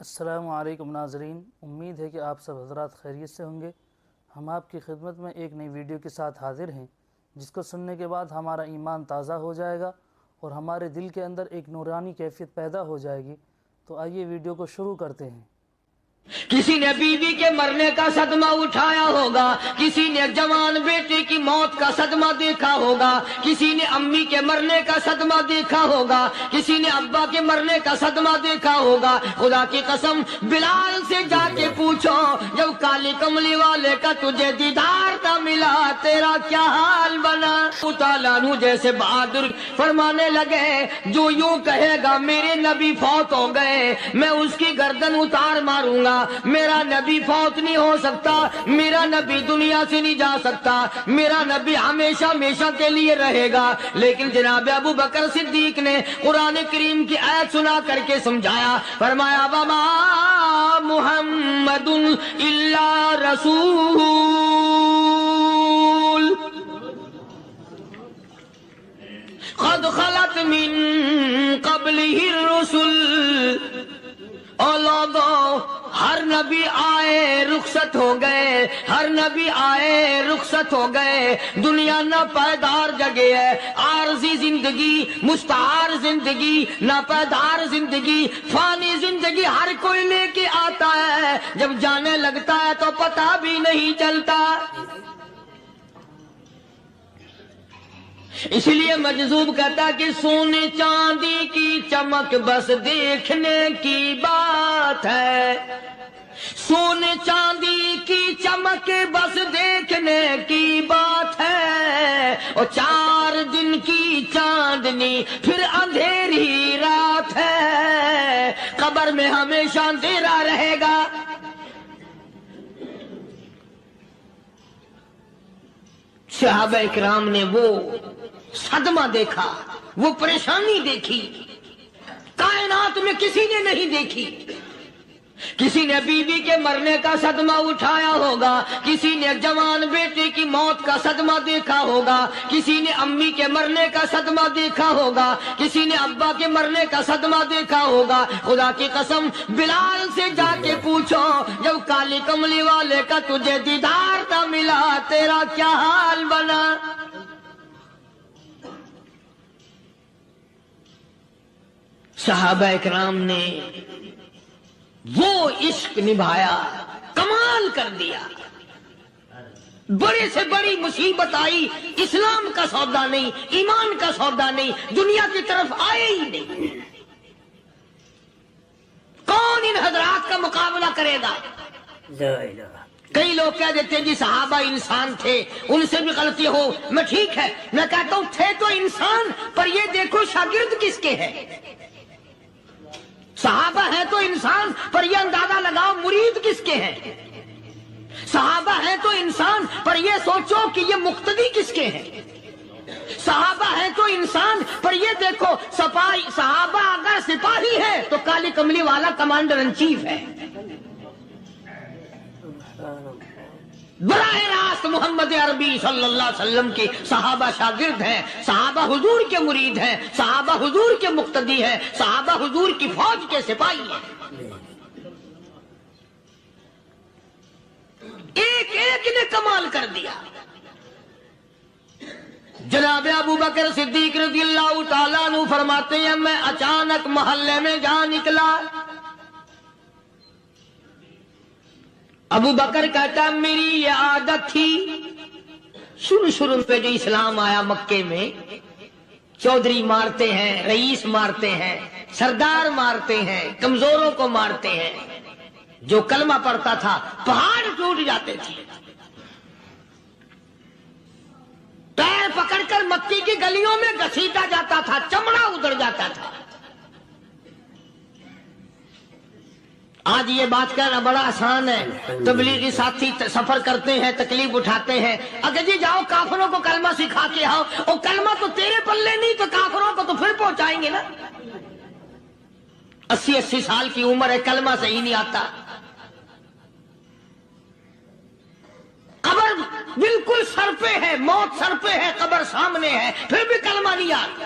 السلام علیکم ناظرین، امید ہے کہ آپ سب حضرات خیریت سے ہوں گے۔ ہم آپ کی خدمت میں ایک نئی ویڈیو کے ساتھ حاضر ہیں، جس کو سننے کے بعد ہمارا ایمان تازہ ہو جائے گا اور ہمارے دل کے اندر ایک نورانی کیفیت پیدا ہو جائے گی۔ تو آئیے ویڈیو کو شروع کرتے ہیں۔ کسی نے بیوی کے مرنے کا صدمہ اٹھایا ہوگا، کسی نے جوان بیٹے کی موت کا صدمہ دیکھا ہوگا، کسی نے امی کے مرنے کا صدمہ دیکھا ہوگا، کسی نے ابا کے مرنے کا صدمہ دیکھا ہوگا۔ خدا کی قسم بلال سے جا کے پوچھو، جب کالی کملی والے کا تجھے دیدار نہ ملا تیرا کیا حال بنا؟ تعالیٰ عنہ جیسے بہادر فرمانے لگے، جو یوں کہے گا میرے نبی فوت ہو گئے، میں اس کی گردن اتار ماروں گا۔ میرا نبی فوت نہیں ہو سکتا، میرا نبی دنیا سے نہیں جا سکتا، میرا نبی ہمیشہ ہمیشہ کے لیے رہے گا۔ لیکن جناب ابو بکر صدیق نے قرآن کریم کی آیت سنا کر کے سمجھایا، فرمایا وما محمد الا رسول قد خلت من قبلہ الرسل۔ او لوگو، ہر نبی آئے رخصت ہو گئے، ہر نبی آئے رخصت ہو گئے۔ دنیا نہ پائیدار جگہ ہے، عارضی زندگی، مستعار زندگی، نہ پائیدار زندگی، فانی زندگی ہر کوئی لے کے آتا ہے، جب جانے لگتا ہے تو پتہ بھی نہیں چلتا۔ اس لیے مجذوب کہتا کہ سونے چاندی کی چمک بس دیکھنے کی بات ہے، سونے چاندی کی چمک بس دیکھنے کی بات ہے، اور 4 دن کی چاندنی پھر اندھیری رات ہے، قبر میں ہمیشہ اندھیرا رہے گا۔ صحابہ اکرام نے وہ صدمہ دیکھا، وہ پریشانی دیکھی، کائنات میں کسی نے نہیں دیکھی۔ کسی نے بیوی کے مرنے کا صدمہ اٹھایا ہوگا، کسی نے جوان بیٹے کی موت کا صدمہ دیکھا ہوگا، کسی نے امی کے مرنے کا صدمہ دیکھا ہوگا، کسی نے ابا کے مرنے کا صدمہ دیکھا ہوگا۔ خدا کی قسم بلال سے جا کے پوچھو، جب کالی کملی والے کا تجھے دیدار نہ ملا تیرا کیا حال بنا؟ صحابہ اکرام نے وہ عشق نبھایا، کمال کر دیا۔ بڑے سے بڑی مصیبت آئی، اسلام کا سودا نہیں، ایمان کا سودا نہیں، دنیا کی طرف آئے ہی نہیں۔ کون ان حضرات کا مقابلہ کرے گا؟ کئی لوگ کہہ دیتے ہیں جی صحابہ انسان تھے، ان سے بھی غلطی ہو، میں ٹھیک ہے، میں کہتا ہوں تھے تو انسان، پر یہ دیکھو شاگرد کس کے ہیں۔ صحابہ ہیں تو انسان، پر یہ اندازہ لگاؤ مرید کس کے ہیں۔ صحابہ ہیں تو انسان، پر یہ سوچو کہ یہ مقتدی کس کے ہیں۔ صحابہ ہیں تو انسان، پر یہ دیکھو صحابہ اگر سپاہی ہے تو کالی کملی والا کمانڈر ان چیف ہے۔ براہ راست محمد عربی صلی اللہ علیہ وسلم کی صحابہ شاگرد ہیں، صحابہ حضور کے مرید ہیں، صحابہ حضور کے مقتدی ہیں، صحابہ حضور کی فوج کے سپاہی ہیں۔ ایک ایک نے کمال کر دیا۔ جناب ابو بکر صدیق رضی اللہ تعالیٰ عنہ فرماتے ہیں، میں اچانک محلے میں جا نکلا۔ ابو بکر کہتا میری یہ عادت تھی، شروع پہ جو اسلام آیا مکے میں، چودھری مارتے ہیں، رئیس مارتے ہیں، سردار مارتے ہیں، کمزوروں کو مارتے ہیں۔ جو کلمہ پڑھتا تھا پہاڑ ٹوٹ جاتے تھے۔ پیر پکڑ کر مکی کی گلیوں میں گھسیٹا جاتا تھا، چمڑا ادھر جاتا تھا۔ آج یہ بات کہنا بڑا آسان ہے، تبلیغی ساتھی سفر کرتے ہیں، تکلیف اٹھاتے ہیں، اگر جی جاؤ کافروں کو کلمہ سکھا کے آؤ، اور کلمہ تو تیرے پلے نہیں تو کافروں کو تو پھر پہنچائیں گے نا۔ 80 سال کی عمر ہے، کلمہ صحیح نہیں آتا۔ قبر بالکل سر پہ ہے، موت سر پہ ہے، قبر سامنے ہے، پھر بھی کلمہ نہیں آتا۔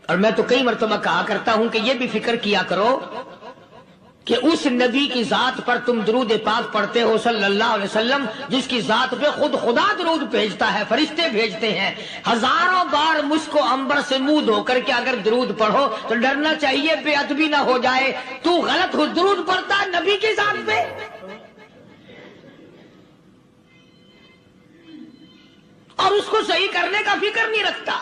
اور میں تو کئی مرتبہ کہا کرتا ہوں کہ یہ بھی فکر کیا کرو کہ اس نبی کی ذات پر تم درود پاک پڑھتے ہو صلی اللہ علیہ وسلم، جس کی ذات پہ خود خدا درود بھیجتا ہے، فرشتے بھیجتے ہیں، ہزاروں بار مجھ کو عنبر سے منہ دھو کر کے اگر درود پڑھو تو ڈرنا چاہیے بے ادبی نہ ہو جائے، تو غلط ہو درود پڑھتا ہے نبی کی ذات پہ۔ اور اس کو صحیح کرنے کا فکر نہیں رکھتا۔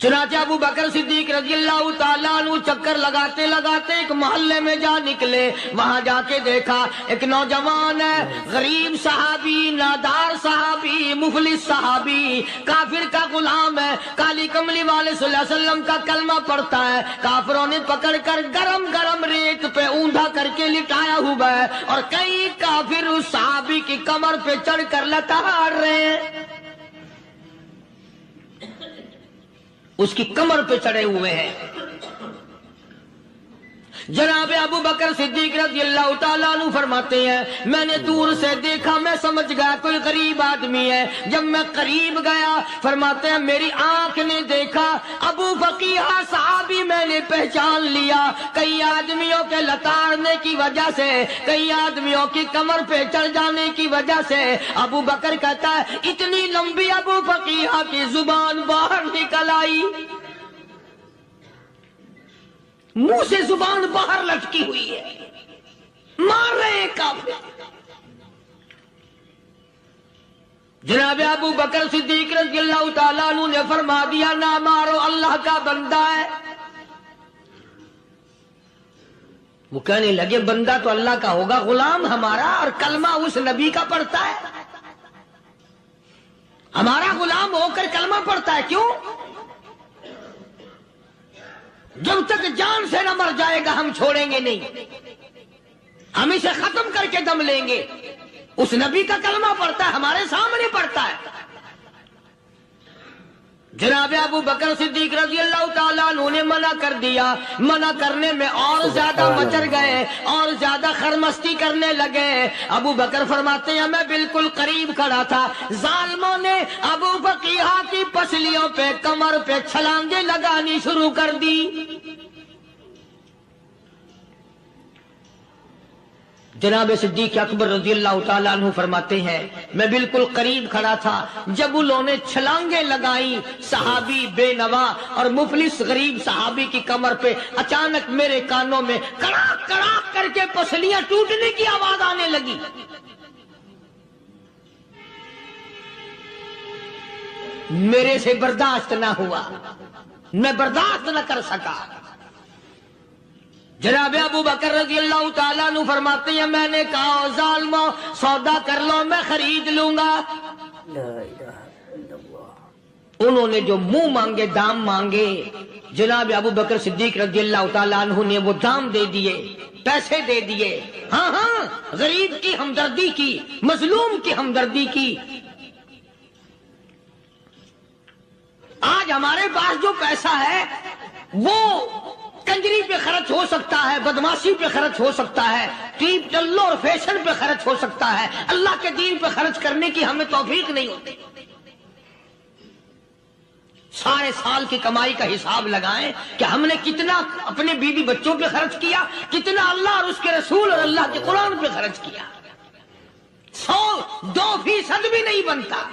چنانچہ ابو بکر صدیق رضی اللہ تعالیٰ عنہ چکر لگاتے لگاتے ایک محلے میں جا نکلے، وہاں جا کے دیکھا ایک نوجوان ہے، غریب صحابی، نادار صحابی، مفلس صحابی، کافر کا غلام ہے، کالی کملی والے صلی اللہ علیہ وسلم کا کلمہ پڑھتا ہے، کافروں نے پکڑ کر گرم گرم ریت پہ اونڈا کر کے لٹایا ہوا ہے، اور کئی کافر اس صحابی کی کمر پہ چڑھ کر لتاڑ رہے ہیں، اس کی کمر پہ چڑھے ہوئے ہیں۔ جناب ابو بکر صدیق رضی اللہ تعالیٰ عنہ فرماتے ہیں میں نے دور سے دیکھا، میں سمجھ گیا کوئی غریب آدمی ہے، جب میں قریب گیا فرماتے ہیں میری آنکھ نے دیکھا ابو فقیہ صحابی، میں نے پہچان لیا، کئی آدمیوں کے لتاڑنے کی وجہ سے، کئی آدمیوں کی کمر پہ چڑھ جانے کی وجہ سے ابو بکر کہتا ہے اتنی لمبی ابو فقیہ کی زبان باہر نکل آئی، منہ سے زبان باہر لٹکی ہوئی ہے، مار رہے ہیں کافر۔ جناب ابو بکر صدیق رضی اللہ تعالیٰ عنہ نے فرما دیا نہ مارو، اللہ کا بندہ ہے۔ وہ کہنے لگے بندہ تو اللہ کا ہوگا، غلام ہمارا، اور کلمہ اس نبی کا پڑھتا ہے، ہمارا غلام ہو کر کلمہ پڑھتا ہے، کیوں؟ جب تک جان سے نہ مر جائے گا ہم چھوڑیں گے نہیں، ہم اسے ختم کر کے دم لیں گے۔ اس نبی کا کلمہ پڑھتا ہے، ہمارے سامنے پڑھتا ہے۔ جناب ابو بکر صدیق رضی اللہ تعالیٰ عنہ نے منع کر دیا، منع کرنے میں اور زیادہ مچر گئے، اور زیادہ خرمستی کرنے لگے۔ ابو بکر فرماتے ہیں میں بالکل قریب کھڑا تھا، ظالموں نے ابو فقیہ کی پسلیوں پہ، کمر پہ چھلانگیں لگانی شروع کر دی۔ جناب صدیق اکبر رضی اللہ تعالیٰ عنہ فرماتے ہیں میں بالکل قریب کھڑا تھا، جب انہوں نے چھلانگیں لگائیں صحابی بے نوا اور مفلس غریب صحابی کی کمر پہ، اچانک میرے کانوں میں کڑاک کڑاک کر کے پسلیاں ٹوٹنے کی آواز آنے لگی۔ میرے سے برداشت نہ ہوا، میں برداشت نہ کر سکا۔ جناب ابو بکر رضی اللہ تعالیٰ عنہ فرماتے ہیں میں نے کہا ظالموں سودا کر لو، میں خرید لوں گا۔ انہوں نے جو منہ مانگے، دام مانگے، جناب ابو بکر صدیق رضی اللہ تعالیٰ عنہ نے وہ دام دے دیے، پیسے دے دیے۔ ہاں ہاں، غریب کی ہمدردی کی، مظلوم کی ہمدردی کی۔ آج ہمارے پاس جو پیسہ ہے وہ کنجری پہ خرچ ہو سکتا ہے، بدماشی پہ خرچ ہو سکتا ہے، ٹیپ ٹلو اور فیشن پہ خرچ ہو سکتا ہے، اللہ کے دین پہ خرچ کرنے کی ہمیں توفیق نہیں ہوتی۔ سارے سال کی کمائی کا حساب لگائیں کہ ہم نے کتنا اپنے بیوی بچوں پہ خرچ کیا، کتنا اللہ اور اس کے رسول اور اللہ کے قرآن پہ خرچ کیا، 100-2% بھی نہیں بنتا۔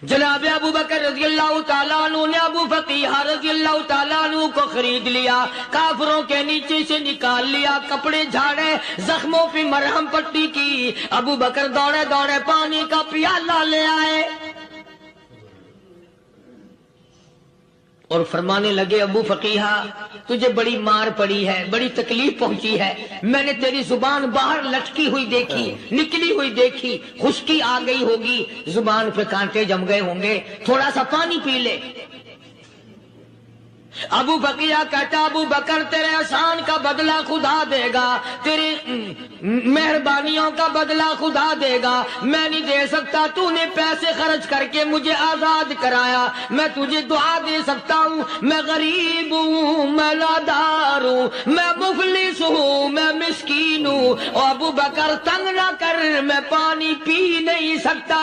جناب ابو بکر رضی اللہ تعالیٰ عنہ نے ابو فقیہ رضی اللہ تعالیٰ عنہ کو خرید لیا، کافروں کے نیچے سے نکال لیا، کپڑے جھاڑے، زخموں پہ مرہم پٹی کی۔ ابو بکر دوڑے دوڑے پانی کا پیالہ لے آئے اور فرمانے لگے ابو فقیہ تجھے بڑی مار پڑی ہے، بڑی تکلیف پہنچی ہے، میں نے تیری زبان باہر لٹکی ہوئی دیکھی، نکلی ہوئی دیکھی، خشکی آ گئی ہوگی، زبان پہ کانٹے جم گئے ہوں گے، تھوڑا سا پانی پی لے۔ ابو فقیہ کہتا ابو بکر تیرے احسان کا بدلہ خدا دے گا، تیری مہربانیوں کا بدلہ خدا دے گا، میں نہیں دے سکتا، تو نے پیسے خرچ کر کے مجھے آزاد کرایا، میں تجھے دعا دے سکتا ہوں، میں غریب ہوں، میں نادار ہوں، میں مفلس ہوں، میں مسکین ہوں، اور ابو بکر تنگ نہ کر، میں پانی پی نہیں سکتا۔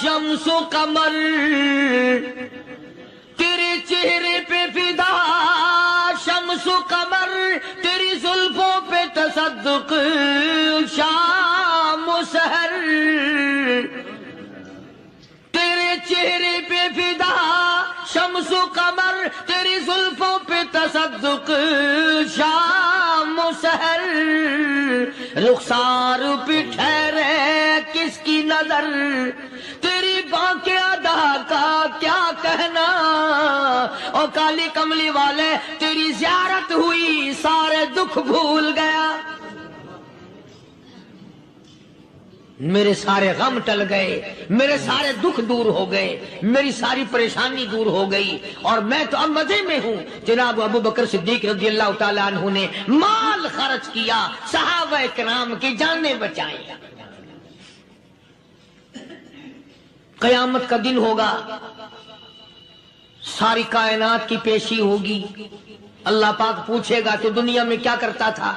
شمس و قمر تیرے چہرے پہ فدا، شمس و قمر تیری زلفوں پہ تصدق، شام و سحر تیرے چہرے پہ فدا، شمس و قمر تیری زلفوں پہ تصدق، شام و سحر رخسار پہ ٹھہرے کس کی نظر، تیری بانکے ادا کا کیا کہنا، اور کالی کملی والے تیری زیارت ہوئی سارے دکھ بھول گیا، میرے سارے غم ٹل گئے، میرے سارے دکھ دور ہو گئے، میری ساری پریشانی دور ہو گئی، اور میں تو اب مزے میں ہوں۔ جناب ابو بکر صدیق رضی اللہ تعالیٰ عنہ نے مال خرچ کیا، صحابہ کرام کی جانیں بچائیں۔ قیامت کا دن ہوگا، ساری کائنات کی پیشی ہوگی، اللہ پاک پوچھے گا کہ دنیا میں کیا کرتا تھا؟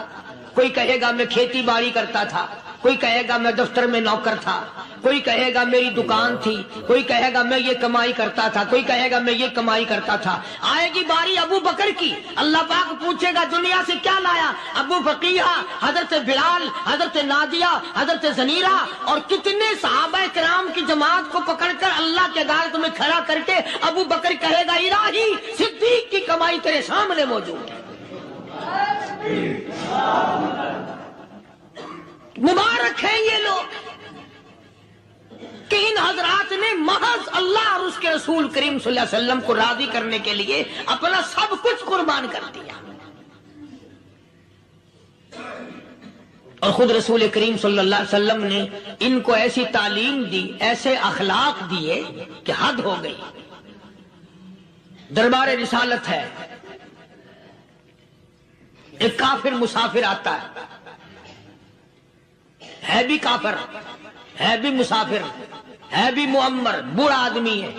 کوئی کہے گا میں کھیتی باڑی کرتا تھا، کوئی کہے گا میں دفتر میں نوکر تھا، کوئی کہے گا میری دکان تھی، کوئی کہے گا میں یہ کمائی کرتا تھا، کوئی کہے گا میں یہ کمائی کرتا تھا۔ آئے گی باری ابو بکر کی، اللہ پاک پوچھے گا دنیا سے کیا لایا؟ ابو بقیہ، حضرت بلال، حضرت نادیہ، حضرت زنیرہ اور کتنے صحابہ کرام کی جماعت کو پکڑ کر اللہ کے عدالت میں کھڑا کر کے ابو بکر کہے گا الہی صدیق کی کمائی تیرے سامنے موجود ہے۔ مبارک ہیں یہ لوگ کہ ان حضرات نے محض اللہ اور اس کے رسول کریم صلی اللہ علیہ وسلم کو راضی کرنے کے لیے اپنا سب کچھ قربان کر دیا، اور خود رسول کریم صلی اللہ علیہ وسلم نے ان کو ایسی تعلیم دی، ایسے اخلاق دیے کہ حد ہو گئی۔ دربار رسالت ہے، ایک کافر مسافر آتا ہے بھی کافر، ہے بھی مسافر، ہے بھی معمر، بوڑھا آدمی ہے۔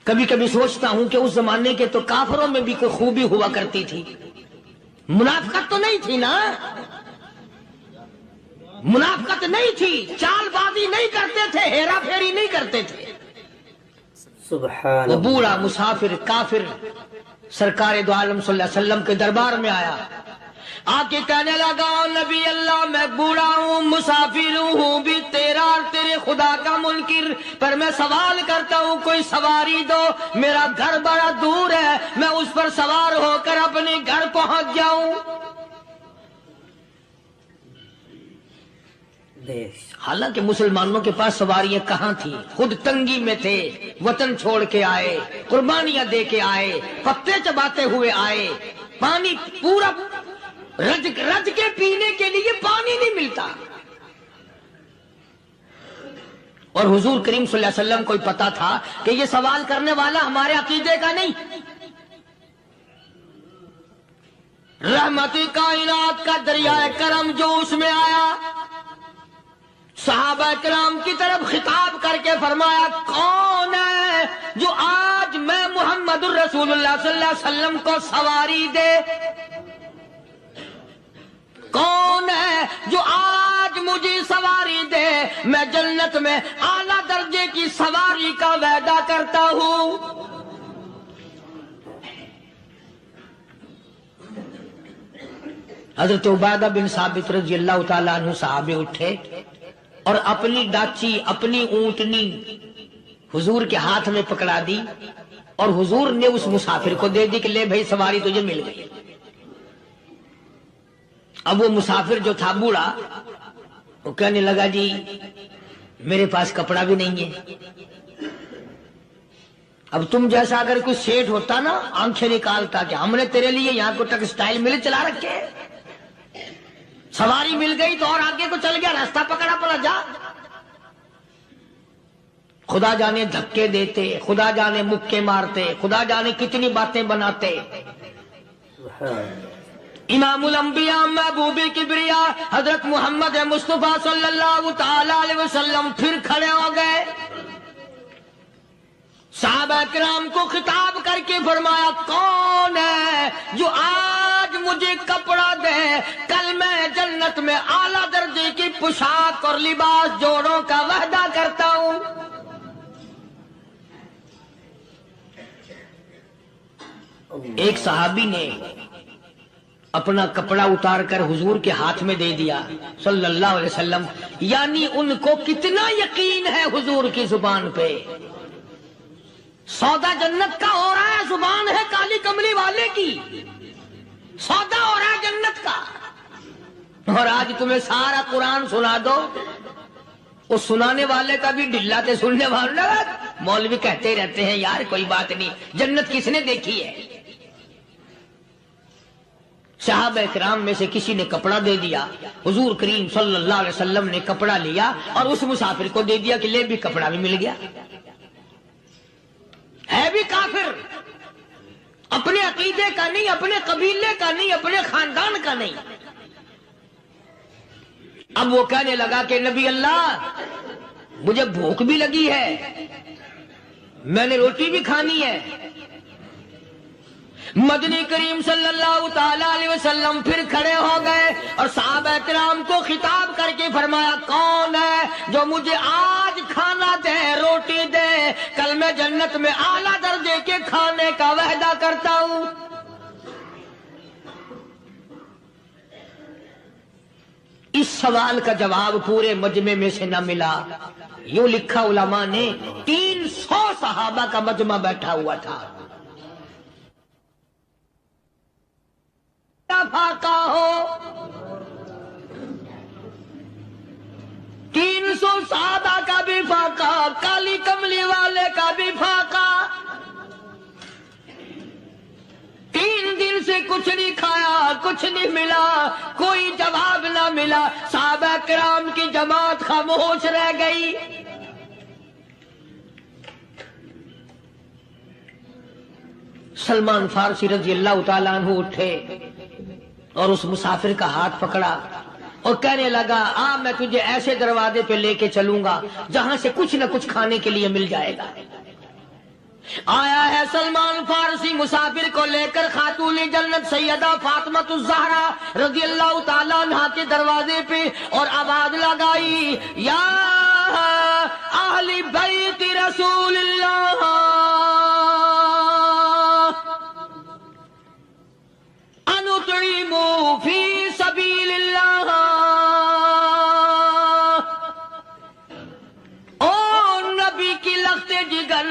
کبھی کبھی سوچتا ہوں کہ اس زمانے کے تو کافروں میں بھی کوئی خوبی ہوا کرتی تھی، منافقت تو نہیں تھی نا، منافقت نہیں تھی، چال بازی نہیں کرتے تھے، ہیرا پھیری نہیں کرتے تھے۔ سبحان وہ بوڑھا مسافر کافر سرکار دو عالم صلی اللہ علیہ وسلم کے دربار میں آیا، آ کے کہنے لگا نبی اللہ میں بوڑھا ہوں، مسافر ہوں بھی تیرا اور تیرے خدا کا منکر، پر میں سوال کرتا ہوں کوئی سواری دو، میرا گھر بڑا دور ہے، میں اس پر سوار ہو کر اپنے گھر پہنچ جاؤں۔ حالانکہ مسلمانوں کے پاس سواریاں کہاں تھی، خود تنگی میں تھے، وطن چھوڑ کے آئے، قربانیاں دے کے آئے، پتے چباتے ہوئے آئے، پانی پورا رج کے پینے کے لیے پانی نہیں ملتا، اور حضور کریم صلی اللہ علیہ وسلم کو پتا تھا کہ یہ سوال کرنے والا ہمارے عقیدے کا نہیں، رحمت کائنات کا دریائے کرم جو اس میں آیا، صحابہ کرام کی طرف خطاب کر کے فرمایا کون ہے جو آج میں محمد الرسول اللہ صلی اللہ علیہ وسلم کو سواری دے، کون ہے جو آج مجھے سواری دے، میں جنت میں اعلیٰ درجے کی سواری کا وعدہ کرتا ہوں۔ حضرت عبادہ بن ثابت رضی اللہ تعالیٰ عنہ صحابے اٹھے اور اپنی ڈاچی، اپنی اونٹنی حضور کے ہاتھ میں پکڑا دی، اور حضور نے اس مسافر کو دے دی کہ لے بھائی سواری تجھے مل گئی۔ اب وہ مسافر جو تھا بوڑھا، وہ کہنے لگا جی میرے پاس کپڑا بھی نہیں ہے، اب تم جیسا اگر کوئی سیٹ ہوتا نا آنکھیں نکالتا کہ ہم نے تیرے لیے یہاں کو ٹیکسٹائل مل چلا رکھے، سواری مل گئی تو اور آگے کو چل گیا، راستہ پکڑا پڑا جا۔ خدا جانے دھکے دیتے، خدا جانے مکے مارتے، خدا جانے کتنی باتیں بناتے۔ امام الانبیاء محبوب کبریا حضرت محمد مصطفیٰ صلی اللہ تعالی علیہ وسلم پھر کھڑے ہو گئے، صحابہ کرام کو خطاب کر کے فرمایا کون ہے جو آج مجھے کپڑا دے، کل میں جنت میں اعلیٰ درجے کی پوشاک اور لباس جوڑوں کا وعدہ کرتا ہوں۔ ایک صحابی نے اپنا کپڑا اتار کر حضور کے ہاتھ میں دے دیا صلی اللہ علیہ وسلم، یعنی ان کو کتنا یقین ہے حضور کی زبان پہ۔ سودا جنت کا ہو رہا ہے، زبان ہے کالی کملی والے کی، سودا ہو رہا ہے جنت کا۔ اور آج تمہیں سارا قرآن سنا دو، اس سنانے والے کا بھی ڈلا تے سننے والا، مولوی کہتے رہتے ہیں یار کوئی بات نہیں، جنت کس نے دیکھی ہے؟ صحابہ کرام میں سے کسی نے کپڑا دے دیا، حضور کریم صلی اللہ علیہ وسلم نے کپڑا لیا اور اس مسافر کو دے دیا کہ لے بھی کپڑا بھی مل گیا۔ ہے بھی کافر، اپنے عقیدے کا نہیں، اپنے قبیلے کا نہیں، اپنے خاندان کا نہیں۔ اب وہ کہنے لگا کہ نبی اللہ مجھے بھوک بھی لگی ہے، میں نے روٹی بھی کھانی ہے۔ مدنی کریم صلی اللہ تعالی علیہ وسلم پھر کھڑے ہو گئے اور صحابہ کرام کو خطاب کر کے فرمایا، کون ہے جو مجھے آج کھانا دے، روٹی دے، کل میں جنت میں اعلیٰ درجے کے کھانے کا وعدہ کرتا ہوں۔ اس سوال کا جواب پورے مجمع میں سے نہ ملا۔ یوں لکھا علماء نے، 300 صحابہ کا مجمع بیٹھا ہوا تھا۔ فاقہ ہو، 300 صحابہ کا بھی فاقہ، کالی کملی والے کا بھی فاقہ۔ 3 دن سے کچھ نہیں کھایا، کچھ نہیں ملا، کوئی جواب نہ ملا۔ صحابہ کرام کی جماعت خاموش رہ گئی۔ سلمان فارسی رضی اللہ تعالیٰ عنہ اٹھے اور اس مسافر کا ہاتھ پکڑا اور کہنے لگا، میں تجھے ایسے دروازے پہ لے کے چلوں گا جہاں سے کچھ نہ کچھ کھانے کے لیے مل جائے گا۔ آیا ہے سلمان فارسی مسافر کو لے کر خاتون جنت سیدہ فاطمہ الزہرا رضی اللہ تعالیٰ عنہا کے دروازے پہ اور آواز لگائی، یا اہل بیت رسول اللہ انطعموا فی سبیل اللہ۔ او نبی کی لخت جگر،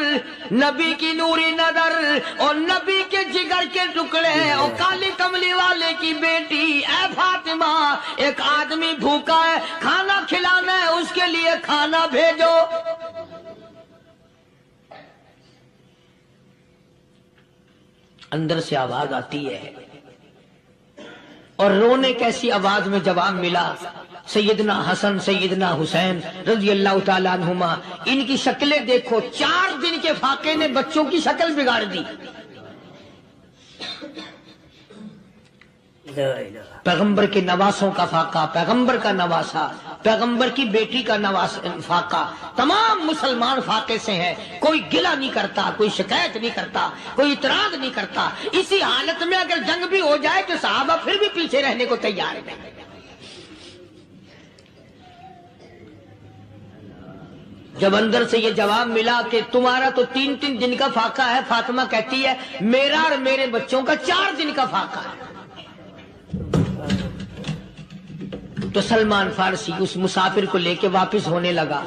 نبی کی نوری نظر اور نبی کے جگر کے ٹکڑے اور کالی کملی والے کی بیٹی، اے فاطمہ ایک آدمی بھوکا ہے، کھانا کھلانا ہے، اس کے لیے کھانا بھیجو۔ اندر سے آواز آتی ہے اور رونے کیسی آواز میں جواب ملا، سیدنا حسن سیدنا حسین رضی اللہ تعالیٰ عنہما، ان کی شکلیں دیکھو، 4 دن کے فاقے نے بچوں کی شکل بگاڑ دی۔ پیغمبر کے نواسوں کا فاقہ، پیغمبر کا نواسا، پیغمبر کی بیٹی کا فاقہ، تمام مسلمان فاقے سے ہیں، کوئی گلہ نہیں کرتا، کوئی شکایت نہیں کرتا، کوئی اعتراض نہیں کرتا۔ اسی حالت میں اگر جنگ بھی ہو جائے تو صحابہ پھر بھی پیچھے رہنے کو تیار ہیں۔ جب اندر سے یہ جواب ملا کہ تمہارا تو 3 دن کا فاقہ ہے، فاطمہ کہتی ہے میرا اور میرے بچوں کا 4 دن کا فاقہ ہے، تو سلمان فارسی اس مسافر کو لے کے واپس ہونے لگا۔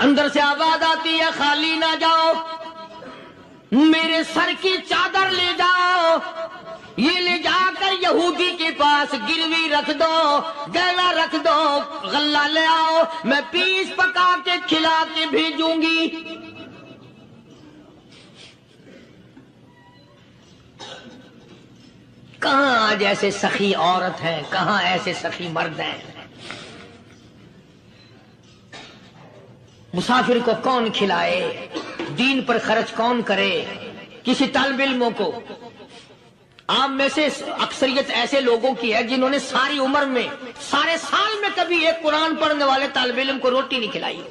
اندر سے آواز آتی ہے، خالی نہ جاؤ، میرے سر کی چادر لے جاؤ، یہ لے جا کر یہودی کے پاس گروی رکھ دو، گلا رکھ دو، غلہ لے آؤ، میں پیس پکا کے کھلا کے بھیجوں گی۔ کہاں آج ایسے سخی عورت ہیں، کہاں ایسے سخی مرد ہیں؟ مسافر کو کون کھلائے، دین پر خرچ کون کرے؟ کسی طالب علموں کو، عام میں سے اکثریت ایسے لوگوں کی ہے جنہوں نے ساری عمر میں، سارے سال میں کبھی ایک قرآن پڑھنے والے طالب علم کو روٹی نہیں کھلائی،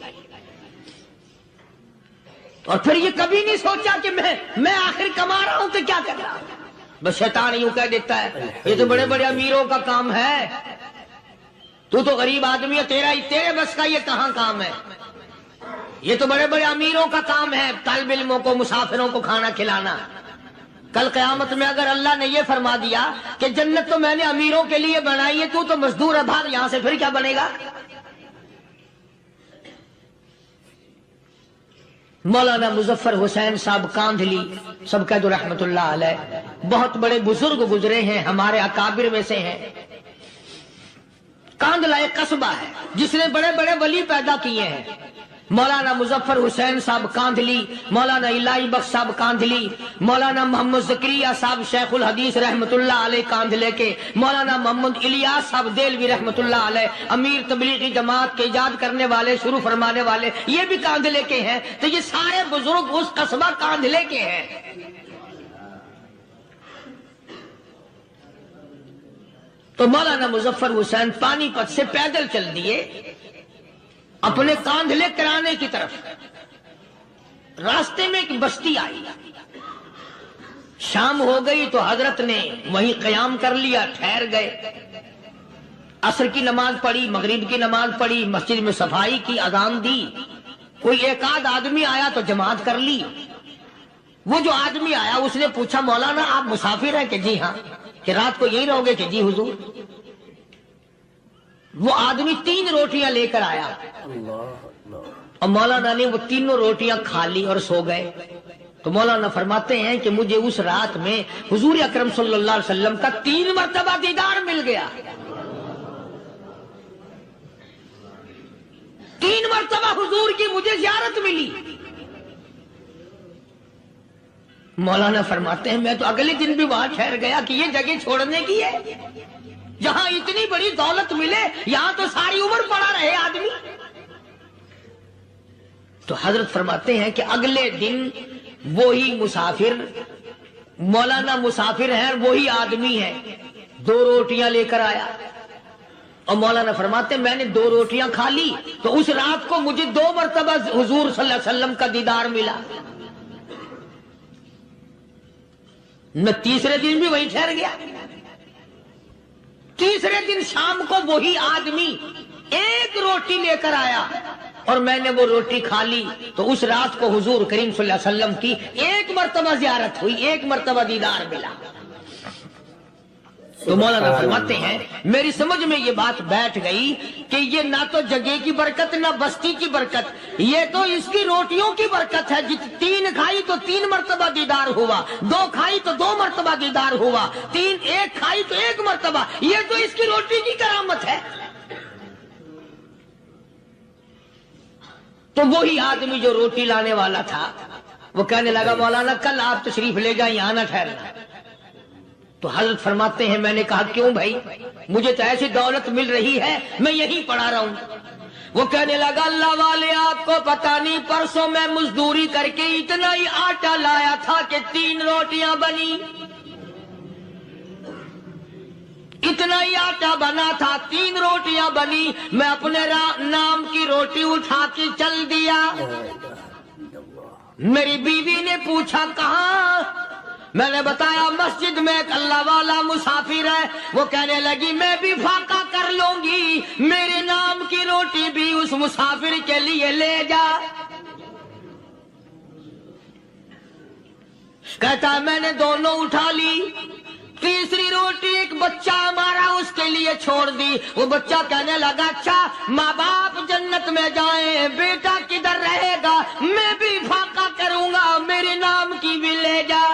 اور پھر یہ کبھی نہیں سوچا کہ میں آخر کما رہا ہوں تو کیا کر رہا ہوں۔ بس شیطان یوں کہہ دیتا ہے یہ تو بڑے بڑے امیروں کا کام ہے، تو غریب آدمی ہے، تیرے بس کا یہ کہاں کام ہے؟ یہ تو بڑے بڑے امیروں کا کام ہے طالب علموں کو، مسافروں کو کھانا کھلانا۔ کل قیامت میں اگر اللہ نے یہ فرما دیا کہ جنت تو میں نے امیروں کے لیے بنائی ہے، تو مزدور ہے، بھاگ یہاں سے، پھر کیا بنے گا؟ مولانا مظفر حسین صاحب کاندھلی سب کہہ دو رحمت اللہ علیہ، بہت بڑے بزرگ گزرے ہیں، ہمارے اکابر میں سے ہیں۔ کاندھلا ایک قصبہ ہے جس نے بڑے بڑے ولی پیدا کیے ہیں۔ مولانا مظفر حسین صاحب کاندھلی، مولانا الہی بخش صاحب کاندھلی، مولانا محمد زکریہ صاحب شیخ الحدیث رحمت اللہ علیہ کاندھلے کے، مولانا محمد الیاس صاحب دہلوی رحمت اللہ علیہ امیر تبلیغی جماعت کے ایجاد کرنے والے، شروع فرمانے والے، یہ بھی کاندھلے کے ہیں۔ تو یہ سارے بزرگ اس قصبہ کاندھلے کے ہیں۔ تو مولانا مظفر حسین پانی پت سے پیدل چل دیے اپنے کاندھلے کرانے کی طرف۔ راستے میں ایک بستی آئی، شام ہو گئی تو حضرت نے وہیں قیام کر لیا، ٹھہر گئے۔ عصر کی نماز پڑھی، مغرب کی نماز پڑھی، مسجد میں صفائی کی، اذان دی، کوئی ایک آدھ آدمی آیا تو جماعت کر لی۔ وہ جو آدمی آیا اس نے پوچھا مولانا آپ مسافر ہیں؟ کہ جی ہاں۔ کہ رات کو یہی رہو گے؟ کہ جی حضور۔ وہ آدمی 3 روٹیاں لے کر آیا اور مولانا نے وہ تینوں روٹیاں کھا لی اور سو گئے۔ تو مولانا فرماتے ہیں کہ مجھے اس رات میں حضور اکرم صلی اللہ علیہ وسلم کا 3 مرتبہ دیدار مل گیا۔ 3 مرتبہ حضور کی مجھے زیارت ملی۔ مولانا فرماتے ہیں میں تو اگلے دن بھی وہاں ٹھہر گیا کہ یہ جگہ چھوڑنے کی ہے، جہاں اتنی بڑی دولت ملے یہاں تو ساری عمر پڑا رہے آدمی۔ تو حضرت فرماتے ہیں کہ اگلے دن وہی مسافر، مولانا مسافر ہیں، وہی آدمی ہے، 2 روٹیاں لے کر آیا اور مولانا فرماتے ہیں میں نے 2 روٹیاں کھا لی تو اس رات کو مجھے 2 مرتبہ حضور صلی اللہ علیہ وسلم کا دیدار ملا۔ میں تیسرے دن بھی وہی ٹھہر گیا۔ تیسرے دن شام کو وہی آدمی 1 روٹی لے کر آیا اور میں نے وہ روٹی کھا لی تو اس رات کو حضور کریم صلی اللہ علیہ وسلم کی 1 مرتبہ زیارت ہوئی، 1 مرتبہ دیدار ملا۔ تو مولانا فرماتے ہیں میری سمجھ میں یہ بات بیٹھ گئی کہ یہ نہ تو جگہ کی برکت نہ بستی کی برکت، یہ تو اس کی روٹیوں کی برکت ہے۔ 3 کھائی تو 3 مرتبہ دیدار ہوا، 2 کھائی تو 2 مرتبہ دیدار ہوا، 1 کھائی تو 1 مرتبہ، یہ تو اس کی روٹی کی کرامت ہے۔ تو وہی آدمی جو روٹی لانے والا تھا وہ کہنے لگا مولانا کل آپ تشریف لے جائیں، یہاں نہ ٹھہرنا۔ تو حضرت فرماتے ہیں میں نے کہا کیوں بھائی، مجھے تو ایسی دولت مل رہی ہے میں یہیں پڑا رہا ہوں۔ وہ کہنے لگا اللہ والے آپ کو پتہ نہیں، پرسوں میں مزدوری کر کے اتنا ہی آٹا لایا تھا کہ 3 روٹیاں بنی، اتنا ہی آٹا بنا تھا، 3 روٹیاں بنی، میں اپنے نام کی روٹی اٹھا کے چل دیا۔ میری بیوی نے پوچھا کہاں؟ میں نے بتایا مسجد میں ایک اللہ والا مسافر ہے۔ وہ کہنے لگی میں بھی فاقہ کر لوں گی، میرے نام کی روٹی بھی اس مسافر کے لیے لے جا۔ کہتا ہے میں نے دونوں اٹھا لی، تیسری روٹی ایک بچہ ہمارا اس کے لیے چھوڑ دی۔ وہ بچہ کہنے لگا اچھا ماں باپ جنت میں جائیں، بیٹا کدھر رہے گا؟ میں بھی فاقہ کروں گا، میرے نام کی بھی لے جا۔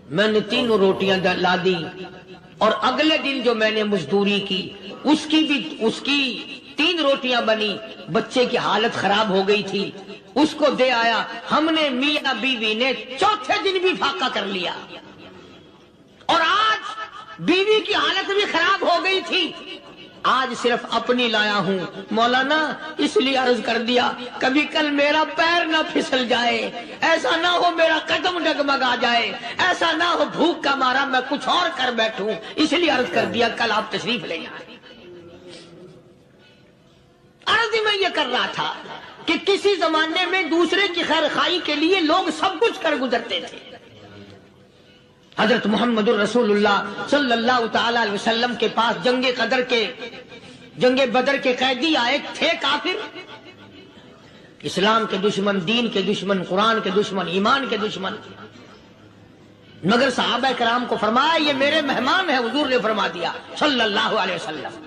میں نے 3 روٹیاں لا دی اور اگلے دن جو میں نے مزدوری کی اس کی 3 روٹیاں بنی، بچے کی حالت خراب ہو گئی تھی، اس کو دے آیا۔ ہم نے میاں بیوی نے چوتھے دن بھی فاقہ کر لیا اور آج بیوی کی حالت بھی خراب ہو گئی تھی، آج صرف اپنی لایا ہوں۔ مولانا اس لیے عرض کر دیا کبھی کل میرا پیر نہ پھسل جائے، ایسا نہ ہو میرا قدم ڈگمگا جائے، ایسا نہ ہو بھوک کا مارا میں کچھ اور کر بیٹھوں، اس لیے عرض کر دیا کل آپ تشریف لے جائیں۔ عرض میں یہ کر رہا تھا کہ کسی زمانے میں دوسرے کی خیر خواہی کے لیے لوگ سب کچھ کر گزرتے تھے. حضرت محمد الرسول اللہ صلی اللہ تعالی علیہ وسلم کے پاس جنگ بدر کے قیدی آئے تھے کافر، اسلام کے دشمن، دین کے دشمن، قرآن کے دشمن، ایمان کے دشمن. مگر صحابہ کرام کو فرمایا یہ میرے مہمان ہیں. حضور نے فرما دیا صلی اللہ علیہ وسلم.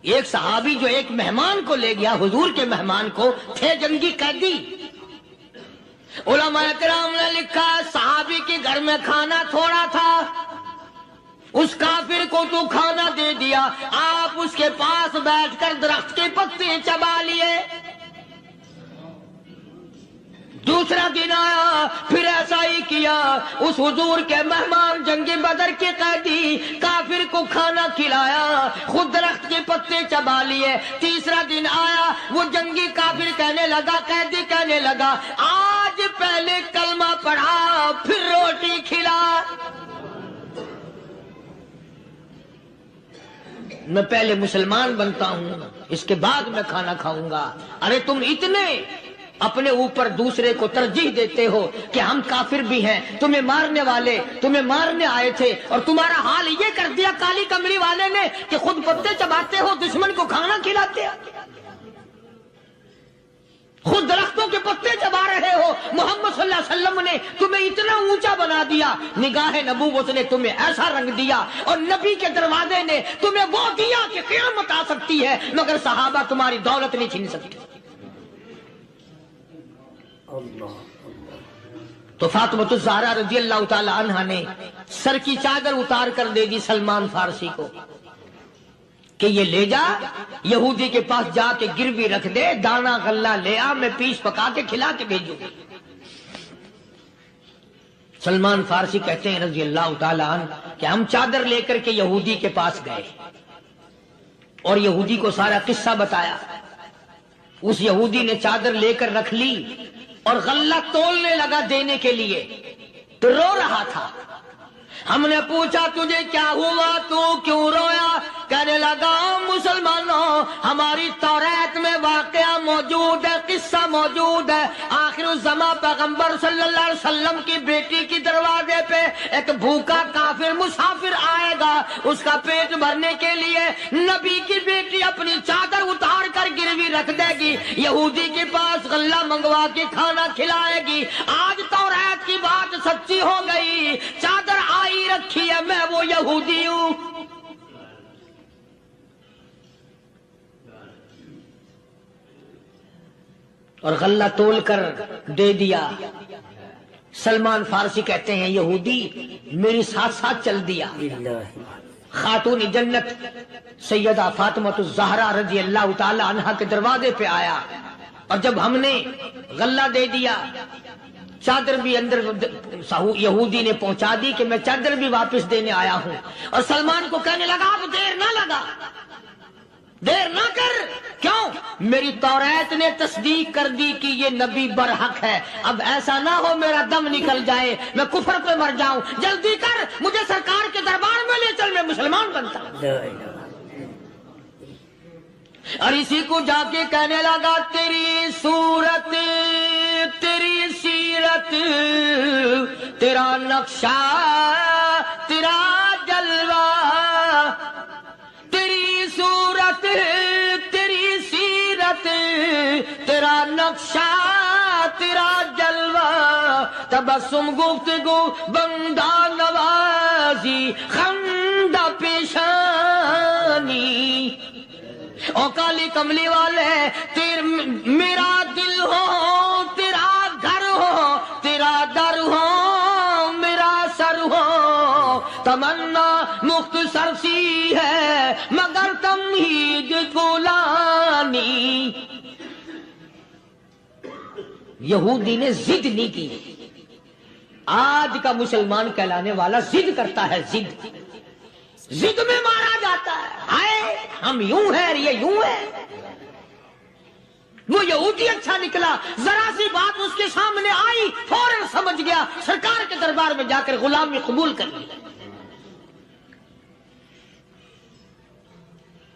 ایک صحابی جو ایک مہمان کو لے گیا، حضور کے مہمان کو، تھے جنگی قیدی. علماء کرام نے لکھا صحابی کے گھر میں کھانا تھوڑا تھا، اس کافر کو تو کھانا دے دیا، آپ اس کے پاس بیٹھ کر درخت کے پتے چبا لیے. دوسرا دن آیا، پھر ایسا ہی کیا. اس حضور کے مہمان جنگ بدر کے قیدی کافر کو کھانا کھلایا، خود درخت کے پتے چبا لیے. تیسرا دن آیا، وہ جنگی کافر کہنے لگا، قیدی کہنے لگا آج پہلے کلمہ پڑھا پھر روٹی کھلا. میں پہلے مسلمان بنتا ہوں، اس کے بعد میں کھانا کھاؤں گا. ارے تم اتنے اپنے اوپر دوسرے کو ترجیح دیتے ہو کہ ہم کافر بھی ہیں، تمہیں مارنے والے تمہیں مارنے آئے تھے، اور تمہارا حال یہ کر دیا کالی کمری والے نے کہ خود پتے چباتے ہو، دشمن کو کھانا کھلاتے ہو، خود درختوں کے پتے چبا رہے ہو. محمد صلی اللہ علیہ وسلم نے تمہیں اتنا اونچا بنا دیا، نگاہ نبوت نے تمہیں ایسا رنگ دیا، اور نبی کے دروازے نے تمہیں وہ دیا کہ قیامت آ سکتی ہے، مگر صحابہ تمہاری دولت نہیں چھین سکتے. تو فاطمہ الزہرا رضی اللہ تعالی عنہا نے سر کی چادر اتار کر دے دی سلمان فارسی کو کہ یہ لے جا، یہودی کے پاس جا کے گروی رکھ دے، دانا غلہ لے آ، میں پیش پکا کے کھلا کے بھیجوں. سلمان فارسی کہتے ہیں رضی اللہ تعالی عنہ کہ ہم چادر لے کر کے یہودی کے پاس گئے اور یہودی کو سارا قصہ بتایا. اس یہودی نے چادر لے کر رکھ لی اور غلہ تولنے لگا دینے کے لیے، تو رو رہا تھا. ہم نے پوچھا تجھے کیا ہوا، تو کیوں رویا؟ کہنے لگا مسلمانوں، ہماری توریت میں واقعہ موجود ہے، قصہ موجود ہے. آخر الزمان پیغمبر صلی اللہ علیہ وسلم کی بیٹی کی دروازے پہ ایک بھوکا کافر مسافر آئے گا، اس کا پیٹ بھرنے کے لیے نبی کی بیٹی اپنی چادر اتار کر گروی رکھ دے گی، یہودی کے پاس غلہ منگوا کے کھانا کھلائے گی. آج توریت کی بات سچی ہو گئی، چادر آئی رکھی ہے، میں وہ یہودی ہوں. اور غلہ تول کر دے دیا. سلمان فارسی کہتے ہیں یہودی میری ساتھ ساتھ چل دیا. خاتون جنت سیدہ فاطمہ الزہرا رضی اللہ تعالی عنہا کے دروازے پہ آیا، اور جب ہم نے غلہ دے دیا، چادر بھی اندر یہودی نے پہنچا دی کہ میں چادر بھی واپس دینے آیا ہوں. اور سلمان کو کہنے لگا اب دیر نہ لگا، دیر نہ کر. کیوں؟ میری توریت نے تصدیق کر دی کہ یہ نبی برحق ہے. اب ایسا نہ ہو میرا دم نکل جائے، میں کفر پہ مر جاؤں. جلدی کر، مجھے سرکار کے دربار میں لے چل، میں مسلمان بنتا ہوں. اور اسی کو جا کے کہنے لگا تیری صورت، تیری سیرت، تیرا نقشہ، تیرا جلوہ، تیری صورت، تیری سیرت، تیرا نقشہ، تیرا جلوہ، تبسم گفتگو بندہ نوازی، خندہ پیشانی. او کالی کملی والے میرا دل ہو، تیرا گھر ہو، تیرا در ہو، میرا سر ہو. تمنا مختصر سی ہے مگر تمہید طولانی. یہودی نے ضد نہیں کی. آج کا مسلمان کہلانے والا ضد کرتا ہے، ضد میں مارا جاتا ہے. ہائے ہم یوں ہیں، یہ یوں ہے. وہ یہودی اچھا نکلا، ذرا سی بات اس کے سامنے آئی فوراً سمجھ گیا، سرکار کے دربار میں جا کر غلامی قبول کر لی.